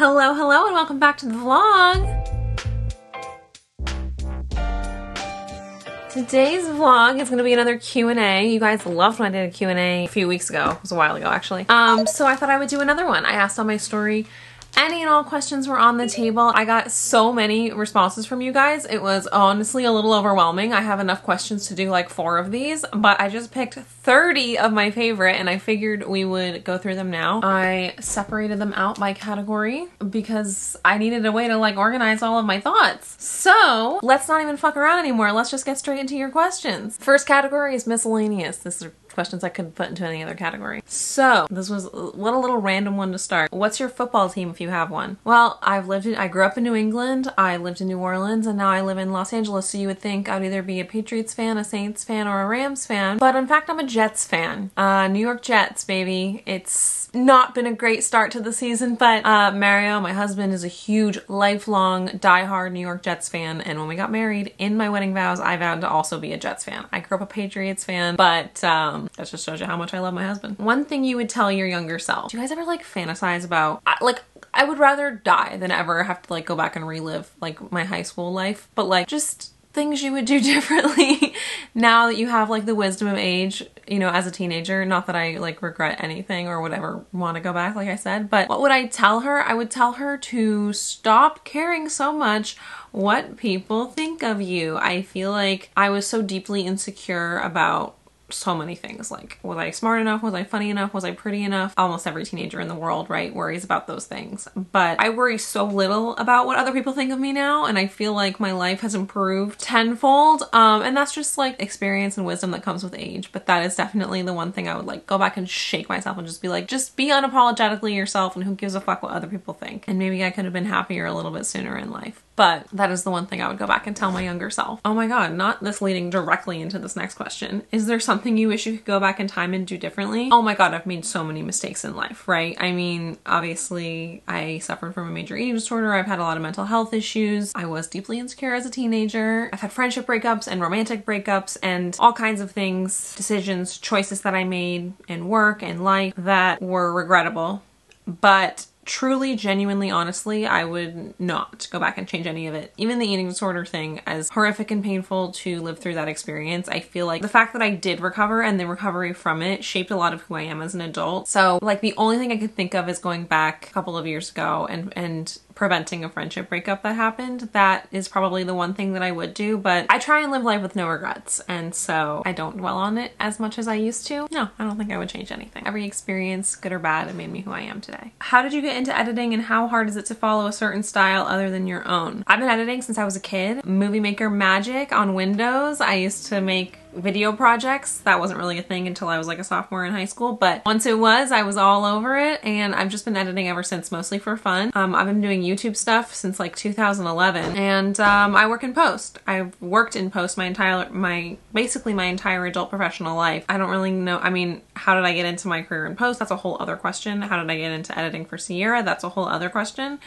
Hello, hello, and welcome back to the vlog. Today's vlog is going to be another Q&A. You guys loved when I did a Q&A a few weeks ago. It was a while ago, actually. So I thought I would do another one. I asked on my story. Any and all questions were on the table. I got so many responses from you guys. It was honestly a little overwhelming. I have enough questions to do like 4 of these, but I just picked 30 of my favorite and I figured we would go through them now. I separated them out by category because I needed a way to like organize all of my thoughts. So let's not even fuck around anymore. Let's just get straight into your questions. First category is miscellaneous. This is questions I could put into any other category. So this was what a little random one to start. What's your football team if you have one? Well, I grew up in New England, I lived in New Orleans, and now I live in Los Angeles, so you would think I'd either be a Patriots fan, a Saints fan, or a Rams fan, but in fact I'm a Jets fan. New York Jets, baby. It's not been a great start to the season, but Mario, my husband, is a huge, lifelong, diehard New York Jets fan, and when we got married, in my wedding vows, I vowed to also be a Jets fan. I grew up a Patriots fan, but that just shows you how much I love my husband. One thing you would tell your younger self. Do you guys ever like fantasize about, I would rather die than ever have to like go back and relive like my high school life, but like just things you would do differently now that you have like the wisdom of age, you know, as a teenager. Not that I like regret anything or would ever want to go back, like I said, but what would I tell her? I would tell her to stop caring so much what people think of you. I feel like I was so deeply insecure about so many things. Like, was I smart enough? Was I funny enough? Was I pretty enough? Almost every teenager in the world, right, worries about those things. But I worry so little about what other people think of me now, and I feel like my life has improved tenfold. And that's just like experience and wisdom that comes with age. But that is definitely the one thing I would like go back and shake myself and just be like, just be unapologetically yourself, and who gives a fuck what other people think. And maybe I could have been happier a little bit sooner in life. But that is the one thing I would go back and tell my younger self. Oh my god, not this leading directly into this next question. Is there something you wish you could go back in time and do differently? Oh my god, I've made so many mistakes in life, right? I mean, obviously, I suffered from a major eating disorder. I've had a lot of mental health issues. I was deeply insecure as a teenager. I've had friendship breakups and romantic breakups and all kinds of things, decisions, choices that I made in work and life that were regrettable. But truly, genuinely, honestly, I would not go back and change any of it. Even the eating disorder thing, as horrific and painful to live through that experience, I feel like the fact that I did recover and the recovery from it shaped a lot of who I am as an adult. So like the only thing I could think of is going back a couple of years ago and preventing a friendship breakup that happened. That is probably the one thing that I would do, but I try and live life with no regrets, and so I don't dwell on it as much as I used to. No, I don't think I would change anything. Every experience, good or bad, it made me who I am today. How did you get into editing, and how hard is it to follow a certain style other than your own? I've been editing since I was a kid. Movie Maker Magic on Windows. I used to make video projects. That wasn't really a thing until I was like a sophomore in high school, but once it was, I was all over it, and I've just been editing ever since, mostly for fun. I've been doing YouTube stuff since like 2011, and I work in post. I've worked in post basically my entire adult professional life. I don't really know, I mean, how did I get into my career in post? That's a whole other question. How did I get into editing for Sierra? That's a whole other question.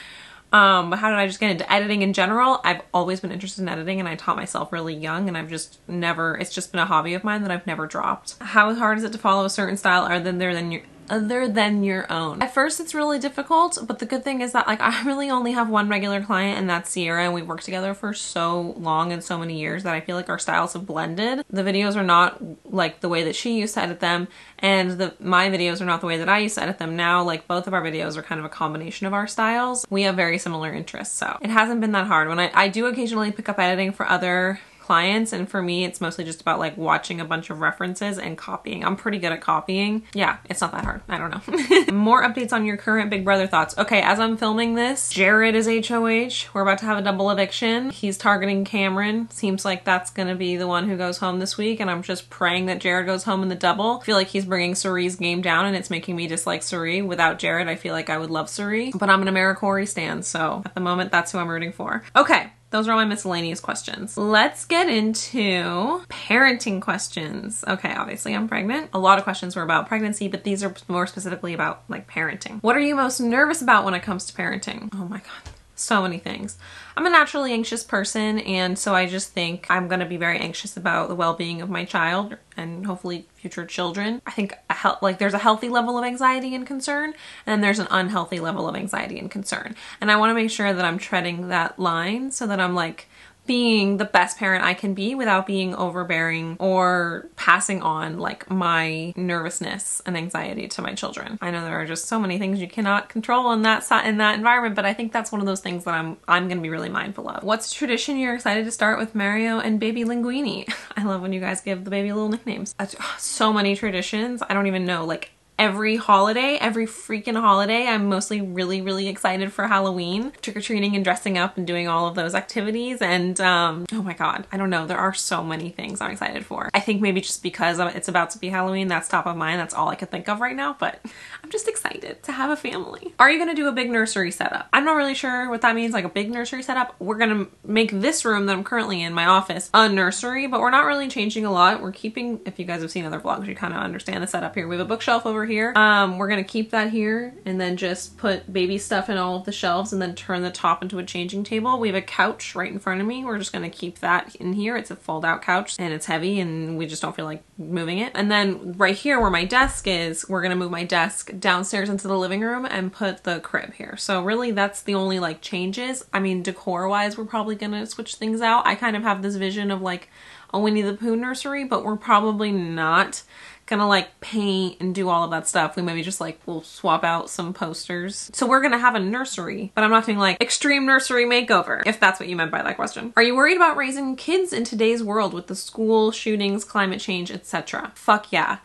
But how did I just get into editing in general? I've always been interested in editing, and I taught myself really young, and I've just never, it's just been a hobby of mine that I've never dropped. How hard is it to follow a certain style other than your own? At first it's really difficult, but the good thing is that like I really only have one regular client, and that's Sierra, and we've worked together for so long and so many years that I feel like our styles have blended. The videos are not like the way that she used to edit them, and my videos are not the way that I used to edit them now. Like both of our videos are kind of a combination of our styles. We have very similar interests, so it hasn't been that hard. When I do occasionally pick up editing for other clients, and for me it's mostly just about like watching a bunch of references and copying. I'm pretty good at copying. Yeah, it's not that hard. I don't know. More updates on your current Big Brother thoughts. Okay, as I'm filming this, Jared is HOH. We're about to have a double eviction. He's targeting Cameron. Seems like that's gonna be the one who goes home this week, and I'm just praying that Jared goes home in the double. I feel like he's bringing Surie's game down, and it's making me dislike Surie. Without Jared, I feel like I would love Surie, but I'm an AmeriCorey stan, so at the moment that's who I'm rooting for. Okay, those are all my miscellaneous questions. Let's get into parenting questions. Okay, obviously I'm pregnant. A lot of questions were about pregnancy, but these are more specifically about like parenting. What are you most nervous about when it comes to parenting? Oh my god. so many things. I'm a naturally anxious person, and so I just think I'm going to be very anxious about the well-being of my child and hopefully future children. I think there's a healthy level of anxiety and concern, and there's an unhealthy level of anxiety and concern. And I want to make sure that I'm treading that line so that I'm like being the best parent I can be without being overbearing or passing on like my nervousness and anxiety to my children. I know there are just so many things you cannot control in that environment, but I think that's one of those things that I'm gonna be really mindful of. What's a tradition you're excited to start with Mario and baby Linguini? I love when you guys give the baby little nicknames. So many traditions. I don't even know, like every freaking holiday, I'm mostly really excited for Halloween. Trick-or-treating and dressing up and doing all of those activities. And oh my God, I don't know. There are so many things I'm excited for. I think maybe just because it's about to be Halloween, that's top of mind. That's all I could think of right now, but I'm just excited to have a family. Are you gonna do a big nursery setup? I'm not really sure what that means, like a big nursery setup. We're gonna make this room that I'm currently in, my office, a nursery, but we're not really changing a lot. We're keeping, if you guys have seen other vlogs, you kind of understand the setup here. We have a bookshelf over here. We're gonna keep that here and then just put baby stuff in all of the shelves and then turn the top into a changing table. We have a couch right in front of me. We're just gonna keep that in here. It's a fold out couch and it's heavy and we just don't feel like moving it. And then right here where my desk is, we're gonna move my desk downstairs into the living room and put the crib here. So really that's the only like changes. I mean, decor wise, we're probably gonna switch things out. I kind of have this vision of like a Winnie the Pooh nursery, but we're probably not gonna like paint and do all of that stuff. We maybe just like we'll swap out some posters. So we're gonna have a nursery, but I'm not doing like extreme nursery makeover, if that's what you meant by that question. Are you worried about raising kids in today's world with the school shootings, climate change, etc.? Fuck yeah.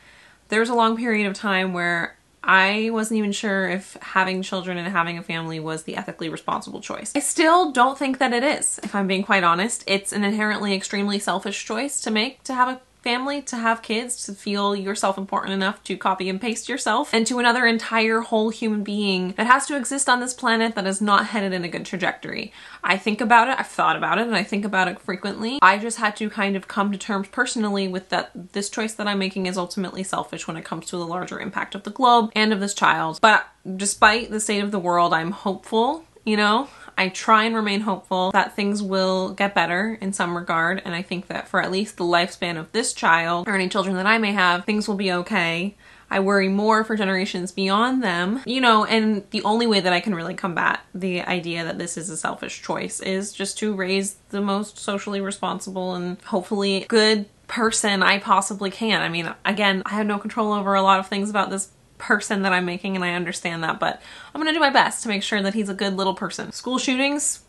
There's a long period of time where I wasn't even sure if having children and having a family was the ethically responsible choice. I still don't think that it is, if I'm being quite honest. It's an inherently extremely selfish choice to make, to have a family, to have kids, to feel yourself important enough to copy and paste yourself into another entire whole human being that has to exist on this planet that is not headed in a good trajectory. I think about it, I've thought about it, and I think about it frequently. I just had to kind of come to terms personally with that this choice that I'm making is ultimately selfish when it comes to the larger impact of the globe and of this child. But despite the state of the world, I'm hopeful, you know? I try and remain hopeful that things will get better in some regard, and I think that for at least the lifespan of this child, or any children that I may have, things will be okay. I worry more for generations beyond them, you know, and the only way that I can really combat the idea that this is a selfish choice is just to raise the most socially responsible and hopefully good person I possibly can. I mean, again, I have no control over a lot of things about this person that I'm making, and I understand that, but I'm gonna do my best to make sure that he's a good little person. School shootings,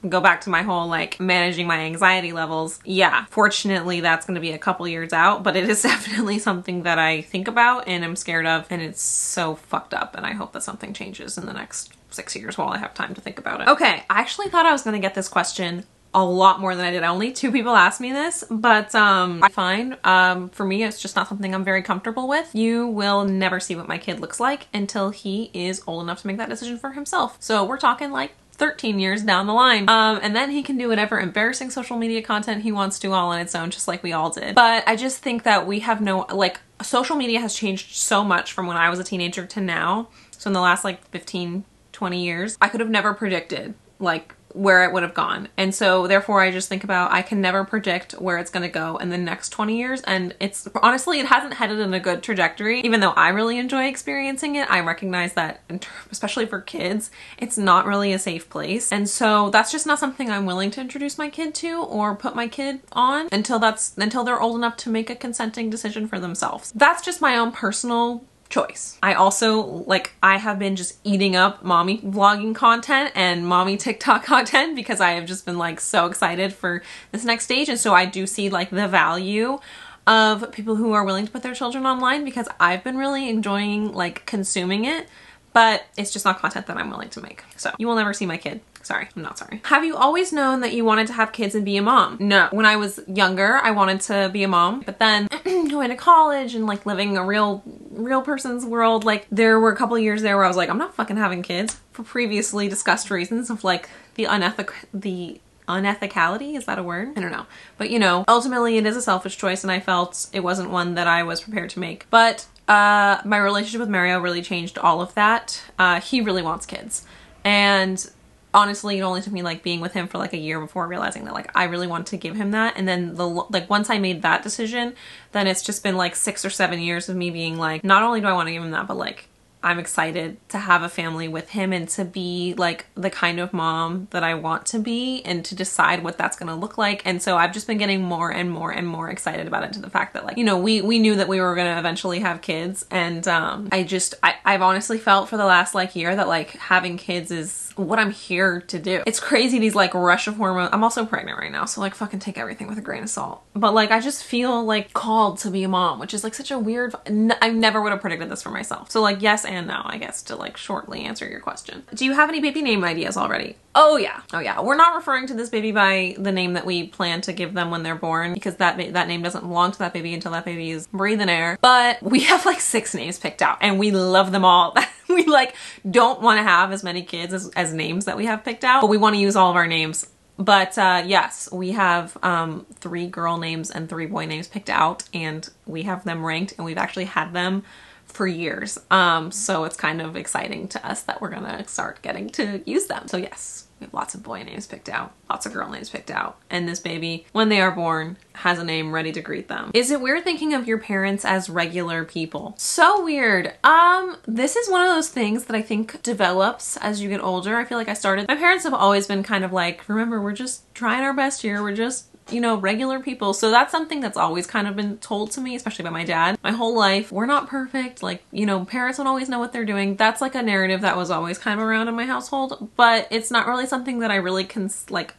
go back to my whole like managing my anxiety levels. Yeah, fortunately that's gonna be a couple years out, but it is definitely something that I think about and I'm scared of, and it's so fucked up, and I hope that something changes in the next 6 years while I have time to think about it. Okay, I actually thought I was gonna get this question a lot more than I did. Only 2 people asked me this, but fine. For me, it's just not something I'm very comfortable with. You will never see what my kid looks like until he is old enough to make that decision for himself. So we're talking like 13 years down the line. And then he can do whatever embarrassing social media content he wants to all on its own, just like we all did. But I just think that we have no, like, social media has changed so much from when I was a teenager to now. So in the last like 15, 20 years, I could have never predicted like where it would have gone. And so therefore I just think about, I can never predict where it's gonna go in the next 20 years. And it's honestly, it hasn't headed in a good trajectory. Even though I really enjoy experiencing it, I recognize that, especially for kids, it's not really a safe place. And so that's just not something I'm willing to introduce my kid to or put my kid on until they're old enough to make a consenting decision for themselves. That's just my own personal choice. I also, like, I have been just eating up mommy vlogging content and mommy TikTok content because I have just been like so excited for this next stage. And so I do see like the value of people who are willing to put their children online, because I've been really enjoying like consuming it, but it's just not content that I'm willing to make. So you will never see my kid. Sorry, I'm not sorry. Have you always known that you wanted to have kids and be a mom? No. When I was younger, I wanted to be a mom, but then going to college and like living a real person's world, like there were a couple of years there where I was like, I'm not fucking having kids for previously discussed reasons of like the unethicality, is that a word? I don't know. But you know, ultimately it is a selfish choice and I felt it wasn't one that I was prepared to make. But my relationship with Mario really changed all of that. He really wants kids. And honestly, it only took me like being with him for like a year before realizing that like I really wanted to give him that. And then like once I made that decision, then it's just been like 6 or 7 years of me being like, not only do I want to give him that, but like I'm excited to have a family with him and to be like the kind of mom that I want to be and to decide what that's going to look like. And so I've just been getting more and more and more excited about it, to the fact that like, you know, we knew that we were going to eventually have kids. And I've honestly felt for the last like year that like having kids is what I'm here to do. It's crazy, these like rush of hormones. I'm also pregnant right now, so like fucking take everything with a grain of salt. But like I just feel like called to be a mom, which is like such a weird, I never would have predicted this for myself. So like yes and no, I guess, to like shortly answer your question. Do you have any baby name ideas already? Oh yeah. Oh yeah. We're not referring to this baby by the name that we plan to give them when they're born, because that name doesn't belong to that baby until that baby is breathing air. But we have like 6 names picked out and we love them all. We like don't want to have as many kids as names that we have picked out, but we want to use all of our names. But yes, we have 3 girl names and 3 boy names picked out, and we have them ranked, and we've actually had them for years. So it's kind of exciting to us that we're gonna start getting to use them. So yes, we have lots of boy names picked out, lots of girl names picked out, and this baby, when they are born, has a name ready to greet them. Is it weird thinking of your parents as regular people? So weird. This is one of those things that I think develops as you get older. I feel like my parents have always been kind of like, remember, we're just trying our best here. We're just, you know, regular people. So that's something that's always kind of been told to me, especially by my dad. My whole life, we're not perfect. Like, you know, parents don't always know what they're doing. That's like a narrative that was always kind of around in my household, but it's not really something that I really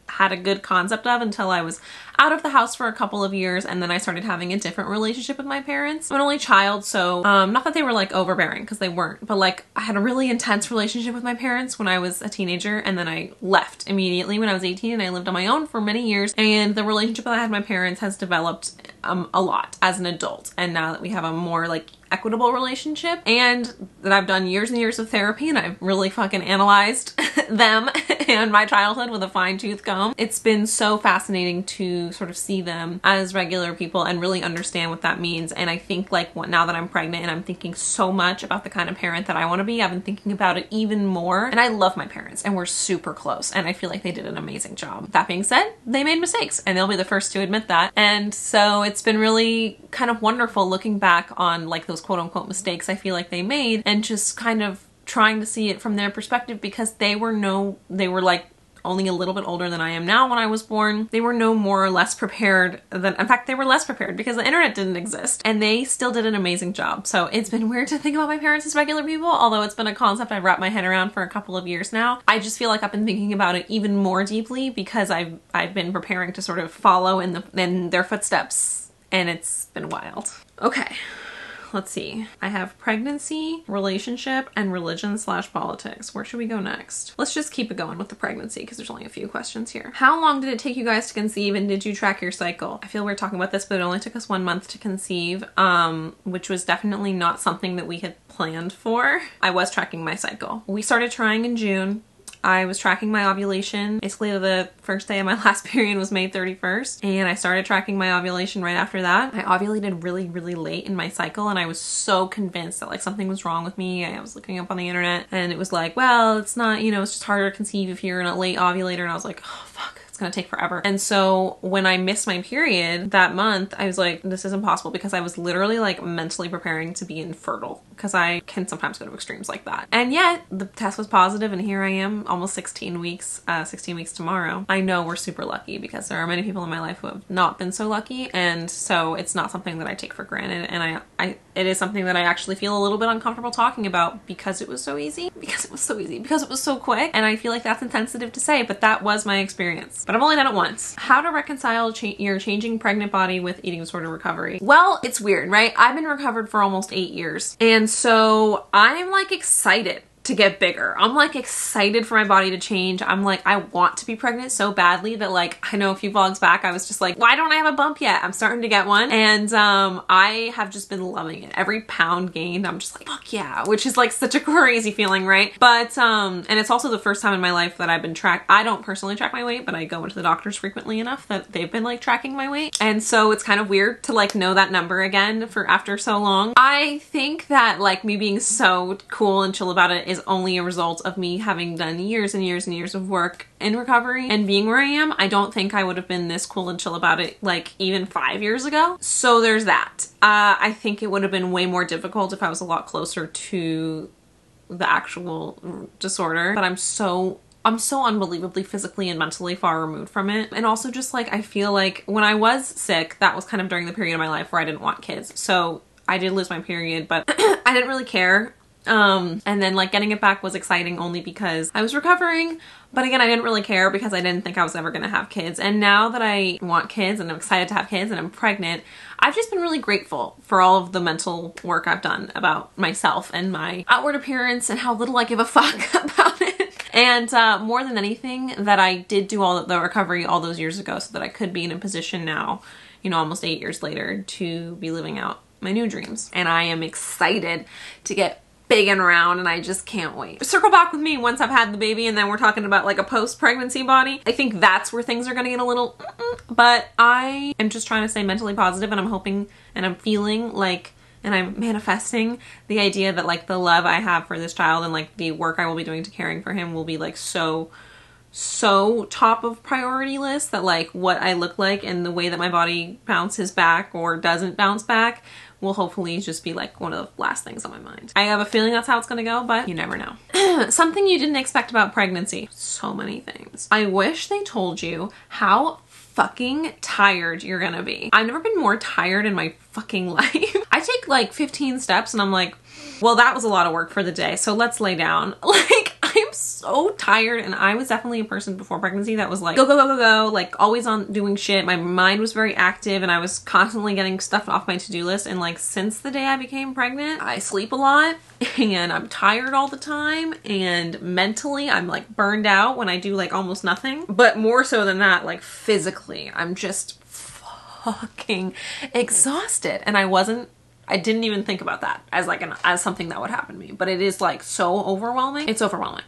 had a good concept of until I was out of the house for a couple of years, and then I started having a different relationship with my parents. I'm an only child, so not that they were like overbearing, because they weren't, but like I had a really intense relationship with my parents when I was a teenager, and then I left immediately when I was 18 and I lived on my own for many years, and the relationship that I had with my parents has developed a lot as an adult. And now that we have a more like equitable relationship, and that I've done years and years of therapy, and I've really fucking analyzed them and my childhood with a fine-tooth comb, it's been so fascinating to sort of see them as regular people and really understand what that means. And I think like now that I'm pregnant and I'm thinking so much about the kind of parent that I want to be, I've been thinking about it even more. And I love my parents and we're super close, and I feel like they did an amazing job. That being said, they made mistakes, and they'll be the first to admit that. And so it's been really kind of wonderful looking back on like those quote unquote mistakes I feel like they made, and just kind of trying to see it from their perspective, because they were like only a little bit older than I am now when I was born. They were no more or less prepared than, in fact, they were less prepared because the internet didn't exist, and they still did an amazing job. So it's been weird to think about my parents as regular people, although it's been a concept I've wrapped my head around for a couple of years now. I just feel like I've been thinking about it even more deeply because I've been preparing to sort of follow in their footsteps, and it's been wild. Okay. Let's see. I have pregnancy, relationship, and religion/politics. Where should we go next? Let's just keep it going with the pregnancy because there's only a few questions here. How long did it take you guys to conceive, and did you track your cycle? I feel we're talking about this, but it only took us 1 month to conceive, which was definitely not something that we had planned for. I was tracking my cycle. We started trying in June. I was tracking my ovulation. Basically the first day of my last period was May 31st, and I started tracking my ovulation right after that. I ovulated really, really late in my cycle, and I was so convinced that like something was wrong with me. I was looking up on the internet, and it was like, well, it's not, you know, it's just harder to conceive if you're a late ovulator, and I was like, oh fuck, it's gonna take forever. And so when I missed my period that month, I was like, this is impossible, because I was literally like mentally preparing to be infertile, because I can sometimes go to extremes like that. And yet the test was positive, and here I am almost 16 weeks tomorrow. I know we're super lucky, because there are many people in my life who have not been so lucky, and so it's not something that I take for granted, and it is something that I actually feel a little bit uncomfortable talking about because it was so easy, because it was so quick, and I feel like that's insensitive to say, but that was my experience. But I've only done it once. How to reconcile your changing pregnant body with eating disorder recovery? Well, it's weird, right? I've been recovered for almost 8 years, and so I'm like excited to get bigger. I'm like excited for my body to change. I'm like, I want to be pregnant so badly that like, I know a few vlogs back, I was just like, why don't I have a bump yet? I'm starting to get one. And I have just been loving it. Every pound gained, I'm just like, fuck yeah, which is like such a crazy feeling, right? But, and it's also the first time in my life that I've been tracked. I don't personally track my weight, but I go into the doctors frequently enough that they've been like tracking my weight. And so it's kind of weird to like know that number again after so long. I think that like me being so cool and chill about it is only a result of me having done years and years and years of work in recovery and being where I am. I don't think I would have been this cool and chill about it like even 5 years ago. So there's that. I think it would have been way more difficult if I was a lot closer to the actual disorder, but I'm so unbelievably physically and mentally far removed from it. And also just like, I feel like when I was sick, that was kind of during the period of my life where I didn't want kids. So I did lose my period, but I didn't really care. And then like getting it back was exciting only because I was recovering. But again, I didn't really care because I didn't think I was ever gonna have kids. And now that I want kids and I'm excited to have kids and I'm pregnant, I've just been really grateful for all of the mental work I've done about myself and my outward appearance and how little I give a fuck about it. And more than anything, that I did do all the recovery all those years ago so that I could be in a position now, you know, almost 8 years later, to be living out my new dreams. And I am excited to get big and round, and I just can't wait. Circle back with me once I've had the baby and then we're talking about like a post-pregnancy body. I think that's where things are gonna get a little but I am just trying to stay mentally positive, and I'm hoping and I'm feeling like, and I'm manifesting the idea that like the love I have for this child and like the work I will be doing to caring for him will be like so top of priority list, that like what I look like and the way that my body bounces back or doesn't bounce back will hopefully just be like one of the last things on my mind. I have a feeling that's how it's gonna go, but you never know. Something you didn't expect about pregnancy. So many things. I wish they told you how fucking tired you're gonna be. I've never been more tired in my fucking life. I take like 15 steps and I'm like, well, that was a lot of work for the day, so let's lay down. Like, I'm so tired, and I was definitely a person before pregnancy that was like, go, go, go, go, go, like always on doing shit. My mind was very active and I was constantly getting stuff off my to-do list. And like, since the day I became pregnant, I sleep a lot and I'm tired all the time, and mentally I'm like burned out when I do like almost nothing. But more so than that, like physically, I'm just fucking exhausted. And I didn't even think about that as like as something that would happen to me, but it is like so overwhelming. It's overwhelming.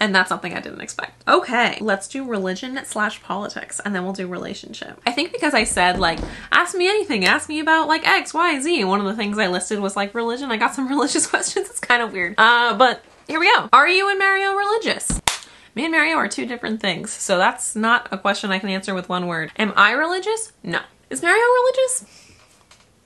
And that's something I didn't expect. Okay, let's do religion/politics, and then we'll do relationship. I think because I said like, ask me anything, ask me about like X, Y, Z. And one of the things I listed was like religion. I got some religious questions. It's kind of weird. But here we go. Are you and Mario religious? Me and Mario are two different things, so that's not a question I can answer with one word. Am I religious? No. Is Mario religious?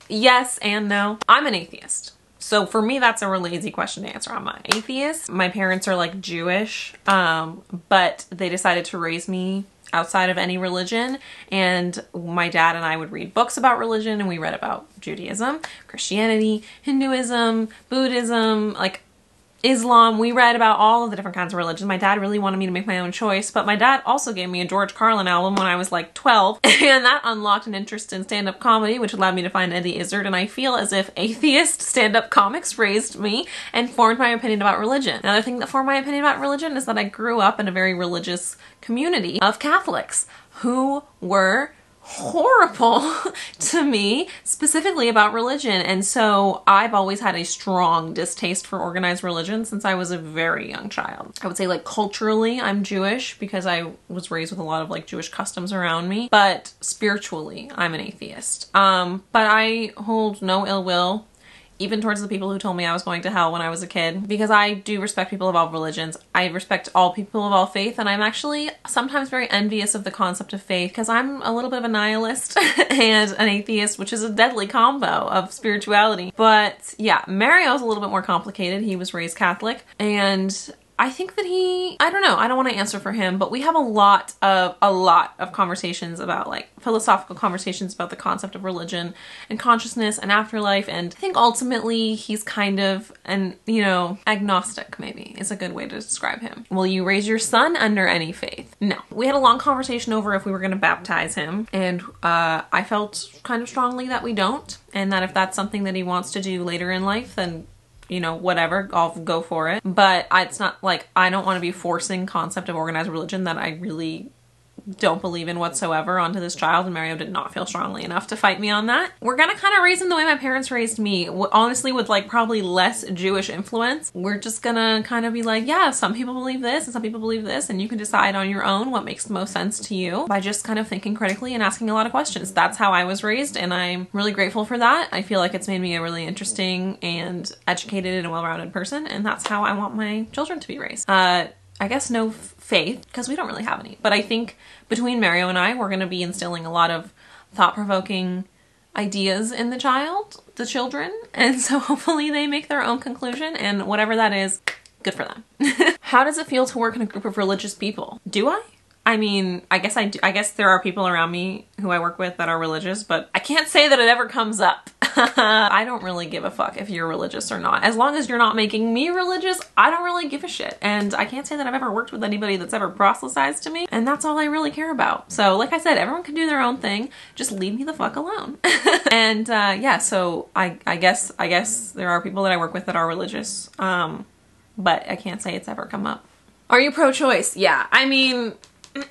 Yes and no. I'm an atheist. So for me, that's a really easy question to answer. I'm an atheist. My parents are like Jewish, but they decided to raise me outside of any religion. And my dad and I would read books about religion, and we read about Judaism, Christianity, Hinduism, Buddhism, like Islam. We read about all of the different kinds of religions. My dad really wanted me to make my own choice, but my dad also gave me a George Carlin album when I was like 12, and that unlocked an interest in stand-up comedy, which allowed me to find Eddie Izzard. And I feel as if atheist stand-up comics raised me and formed my opinion about religion. Another thing that formed my opinion about religion is that I grew up in a very religious community of Catholics who were horrible to me, specifically about religion. And so I've always had a strong distaste for organized religion since I was a very young child. I would say like culturally I'm Jewish because I was raised with a lot of like Jewish customs around me, but spiritually I'm an atheist. But I hold no ill will even towards the people who told me I was going to hell when I was a kid, because I do respect people of all religions. I respect all people of all faith, and I'm actually sometimes very envious of the concept of faith because I'm a little bit of a nihilist and an atheist, which is a deadly combo of spirituality. But yeah, Mario's a little bit more complicated. He was raised Catholic, and I think that I don't know, I don't want to answer for him, but we have a lot of conversations about like philosophical conversations about the concept of religion and consciousness and afterlife. And I think ultimately he's kind of agnostic, maybe is a good way to describe him. Will you raise your son under any faith? No. We had a long conversation over if we were going to baptize him, and I felt kind of strongly that we don't, and that if that's something that he wants to do later in life, then whatever, I'll go for it. But it's not like, I don't want to be forcing concept of organized religion that I really don't believe in whatsoever onto this child, and Mario did not feel strongly enough to fight me on that. We're gonna kind of raise him the way my parents raised me, honestly, with like probably less Jewish influence. We're just gonna kind of be like, yeah, some people believe this and some people believe this, and you can decide on your own what makes the most sense to you by just kind of thinking critically and asking a lot of questions. That's how I was raised, and I'm really grateful for that. I feel like it's made me a really interesting and educated and well-rounded person, and that's how I want my children to be raised. I guess no faith, because we don't really have any. But I think between Mario and I, we're going to be instilling a lot of thought-provoking ideas in the children. And so hopefully they make their own conclusion, and whatever that is, good for them. How does it feel to work in a group of religious people? Do I? I mean, I guess I do. I guess there are people around me who I work with that are religious, but I can't say that it ever comes up. I don't really give a fuck if you're religious or not. As long as you're not making me religious, I don't really give a shit. And I can't say that I've ever worked with anybody that's ever proselytized to me, and that's all I really care about. So like I said, everyone can do their own thing. Just leave me the fuck alone. And yeah, so I guess there are people that I work with that are religious, but I can't say it's ever come up. Are you pro-choice? Yeah, I mean,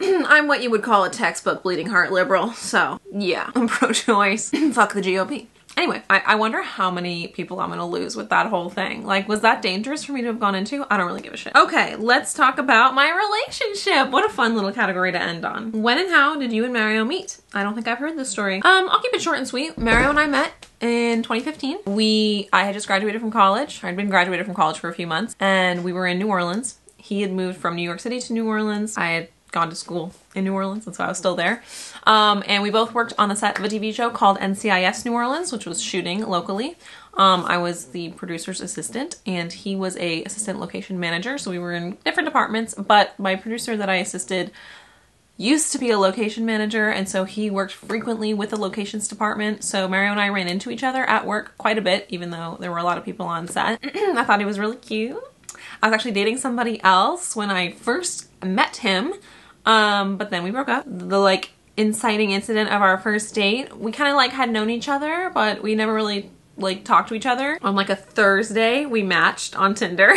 I'm what you would call a textbook bleeding heart liberal, so yeah, I'm pro-choice. Fuck the GOP. Anyway, I wonder how many people I'm gonna lose with that whole thing. Like, was that dangerous for me to have gone into? I don't really give a shit. Okay, let's talk about my relationship. What a fun little category to end on. When and how did you and Mario meet? I don't think I've heard this story. I'll keep it short and sweet. Mario and I met in 2015. I had just graduated from college. I'd been graduated from college for a few months, and we were in New Orleans. He had moved from New York City to New Orleans. I had gone to school in New Orleans, and so I was still there. And we both worked on the set of a TV show called NCIS New Orleans, which was shooting locally. I was the producer's assistant, and he was a assistant location manager, so we were in different departments, but my producer that I assisted used to be a location manager, and so he worked frequently with the locations department. So Mario and I ran into each other at work quite a bit, even though there were a lot of people on set. I thought he was really cute. I was actually dating somebody else when I first met him, but then we broke up. The like inciting incident of our first date, we kind of like had known each other, but we never really like talked to each other. On like a Thursday, we matched on Tinder.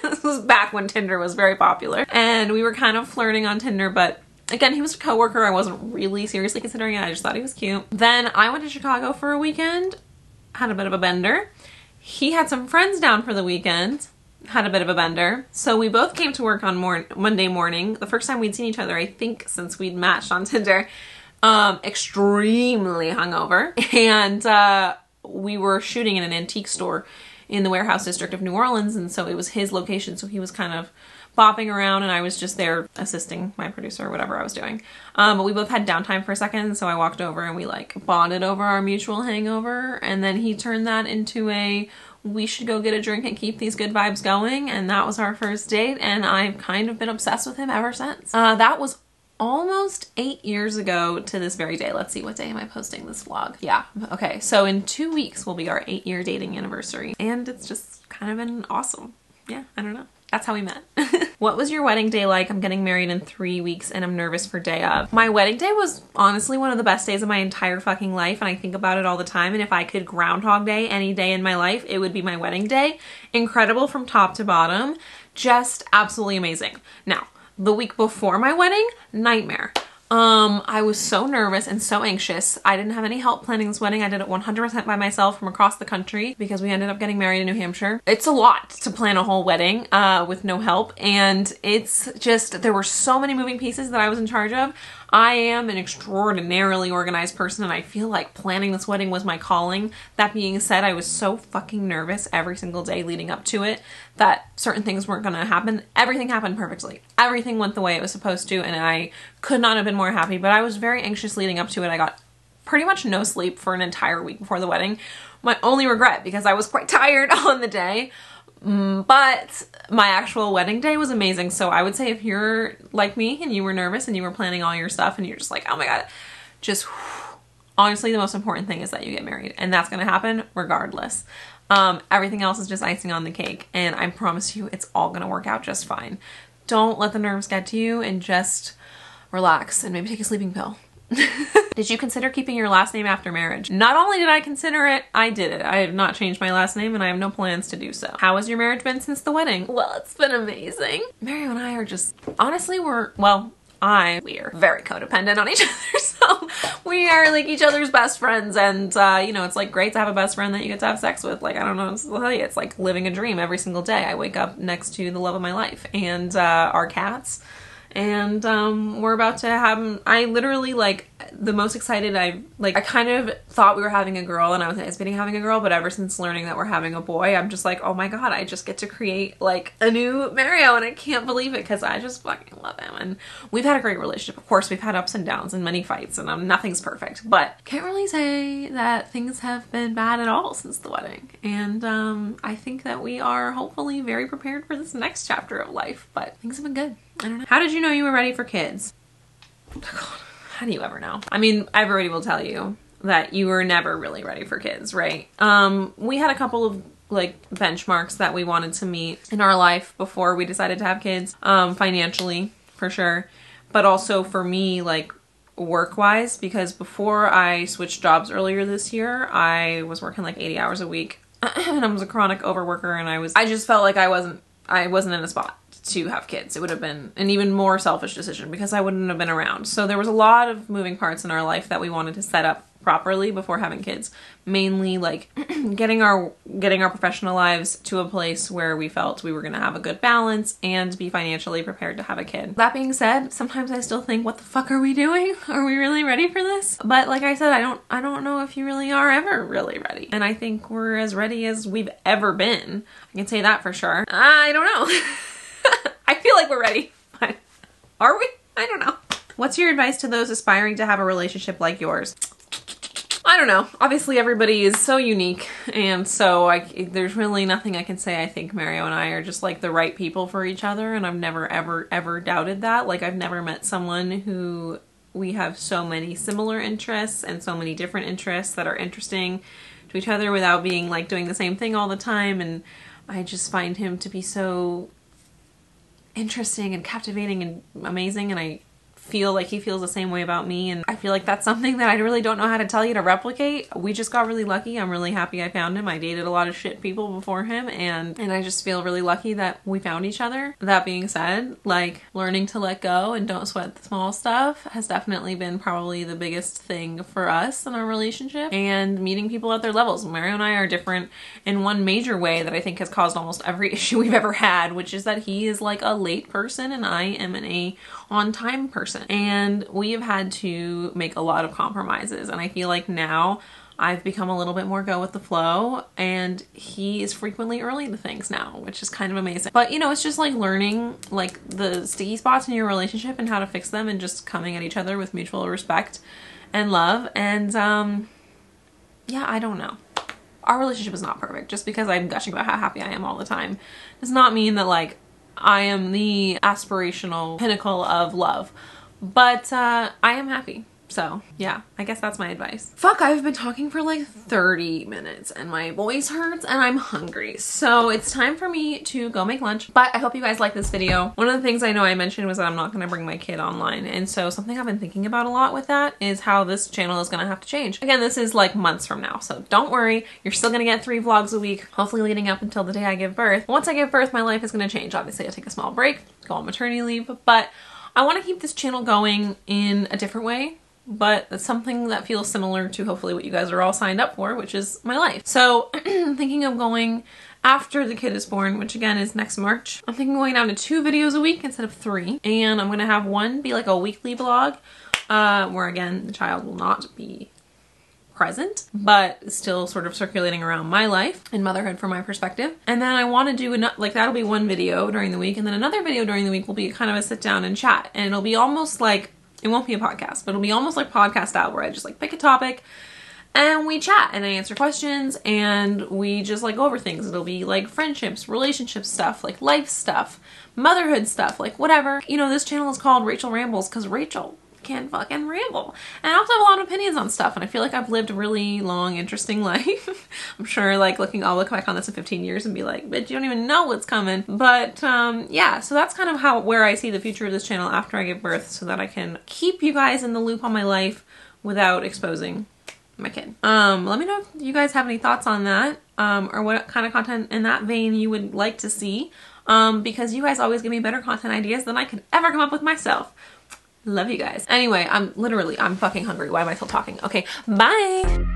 This was back when Tinder was very popular, and we were kind of flirting on Tinder, but again, he was a coworker. I wasn't really seriously considering it. I just thought he was cute. Then I went to Chicago for a weekend, had a bit of a bender. He had some friends down for the weekend, had a bit of a bender. So we both came to work on Monday morning, the first time we'd seen each other, I think, since we'd matched on Tinder, extremely hungover. And we were shooting in an antique store in the warehouse district of New Orleans, and so it was his location, so he was kind of bopping around and I was just there assisting my producer or whatever I was doing. But we both had downtime for a second, so I walked over and we like bonded over our mutual hangover, and then he turned that into a we should go get a drink and keep these good vibes going, and that was our first date, and I've kind of been obsessed with him ever since. That was almost 8 years ago to this very day. Let's see, what day am I posting this vlog? Yeah, okay, so in 2 weeks will be our 8-year dating anniversary, and it's just kind of been awesome. Yeah, I don't know. That's how we met. What was your wedding day like? I'm getting married in 3 weeks and I'm nervous for day of. My wedding day was honestly one of the best days of my entire fucking life, and I think about it all the time, and if I could Groundhog Day any day in my life, it would be my wedding day. Incredible from top to bottom. Just absolutely amazing. Now, the week before my wedding, nightmare. I was so nervous and so anxious. I didn't have any help planning this wedding. I did it 100% by myself from across the country because we ended up getting married in New Hampshire. It's a lot to plan a whole wedding with no help, and it's just, there were so many moving pieces that I was in charge of. I am an extraordinarily organized person, and I feel like planning this wedding was my calling. That being said, I was so fucking nervous every single day leading up to it that certain things weren't gonna happen. Everything happened perfectly. Everything went the way it was supposed to, and I could not have been more happy, but I was very anxious leading up to it. I got pretty much no sleep for an entire week before the wedding. My only regret, because I was quite tired on the day, but my actual wedding day was amazing. So I would say if you're like me and you were nervous and you were planning all your stuff and you're just like, oh my God, just honestly, the most important thing is that you get married, and that's going to happen regardless. Everything else is just icing on the cake, and I promise you it's all going to work out just fine. Don't let the nerves get to you, and just relax and maybe take a sleeping pill. Did you consider keeping your last name after marriage? Not only did I consider it, I did it. I have not changed my last name, and I have no plans to do so. How has your marriage been since the wedding? Well, it's been amazing. Mario and I are just, honestly, we're very codependent on each other. So we are like each other's best friends. And, you know, it's like great to have a best friend that you get to have sex with. Like, I don't know what to tell you. It's like living a dream every single day. I wake up next to the love of my life and our cats. And we're about to have, I literally, like, the most excited I kind of thought we were having a girl and I was anticipating having a girl, but ever since learning that we're having a boy, I'm just like, oh my god, I just get to create, like, a new Mario, and I can't believe it because I just fucking love him. And we've had a great relationship. Of course, we've had ups and downs and many fights, and nothing's perfect, but can't really say that things have been bad at all since the wedding. And I think that we are hopefully very prepared for this next chapter of life, but things have been good. I don't know. How did you know you were ready for kids? Oh god, how do you ever know? I mean, everybody will tell you that you were never really ready for kids, right? We had a couple of like benchmarks that we wanted to meet in our life before we decided to have kids. Financially, for sure. But also for me, like work-wise, because before I switched jobs earlier this year, I was working like 80 hours a week and I was a chronic overworker, and I just felt like I wasn't in a spot to have kids. It would have been an even more selfish decision because I wouldn't have been around. So there was a lot of moving parts in our life that we wanted to set up properly before having kids. Mainly like getting our professional lives to a place where we felt we were going to have a good balance and be financially prepared to have a kid. That being said, sometimes I still think, what the fuck are we doing? Are we really ready for this? But like I said, I don't know if you really are ever really ready. And I think we're as ready as we've ever been. I can say that for sure. I don't know. I feel like we're ready, but are we? I don't know. What's your advice to those aspiring to have a relationship like yours? I don't know. Obviously everybody is so unique, and so there's really nothing I can say. I think Mario and I are just like the right people for each other, and I've never ever doubted that. Like, I've never met someone who we have so many similar interests and so many different interests that are interesting to each other without being like doing the same thing all the time. And I just find him to be so interesting and captivating and amazing, and I feel like he feels the same way about me, and I feel like that's something that I really don't know how to tell you to replicate. We just got really lucky. I'm really happy I found him. I dated a lot of shit people before him, and I just feel really lucky that we found each other. That being said, like, learning to let go and don't sweat the small stuff has definitely been probably the biggest thing for us in our relationship, and meeting people at their levels. Mario and I are different in one major way that I think has caused almost every issue we've ever had, which is that he is like a late person and I am an on-time person. And we have had to make a lot of compromises, and I feel like now I've become a little bit more go with the flow, and he is frequently early to things now, which is kind of amazing. But you know, it's just like learning like the sticky spots in your relationship and how to fix them, and just coming at each other with mutual respect and love. And yeah, I don't know. Our relationship is not perfect. Just because I'm gushing about how happy I am all the time does not mean that like I am the aspirational pinnacle of love, but I am happy. So yeah, I guess that's my advice. Fuck, I've been talking for like 30 minutes and my voice hurts and I'm hungry. So it's time for me to go make lunch, but I hope you guys like this video. One of the things I know I mentioned was that I'm not gonna bring my kid online. And so something I've been thinking about a lot with that is how this channel is gonna have to change. Again, this is like months from now, so don't worry. You're still gonna get 3 vlogs a week, hopefully leading up until the day I give birth. Once I give birth, my life is gonna change. Obviously, I'll take a small break, go on maternity leave, but I wanna keep this channel going in a different way. But it's something that feels similar to hopefully what you guys are all signed up for, which is my life. So thinking of going after the kid is born, which again is next March. I'm thinking of going down to 2 videos a week instead of 3. And I'm gonna have one be like a weekly vlog, where again, the child will not be present, but still sort of circulating around my life and motherhood from my perspective. And then I want to do like that'll be one video during the week, and then another video during the week will be kind of a sit down and chat. And it'll be almost like, it won't be a podcast, but it'll be almost like podcast style, where I just like pick a topic and we chat and I answer questions and we just like go over things. It'll be like friendships, relationship stuff, like life stuff, motherhood stuff, like whatever. You know, this channel is called Rachel Rambles because Rachel can fucking ramble. And I also have a lot of opinions on stuff, and I feel like I've lived a really long, interesting life. I'm sure like I'll look back on this in 15 years and be like, bitch, you don't even know what's coming. But yeah, so that's kind of where I see the future of this channel after I give birth, so that I can keep you guys in the loop on my life without exposing my kid. Let me know if you guys have any thoughts on that, or what kind of content in that vein you would like to see, because you guys always give me better content ideas than I could ever come up with myself. Love you guys. Anyway, I'm fucking hungry. Why am I still talking? Okay, bye.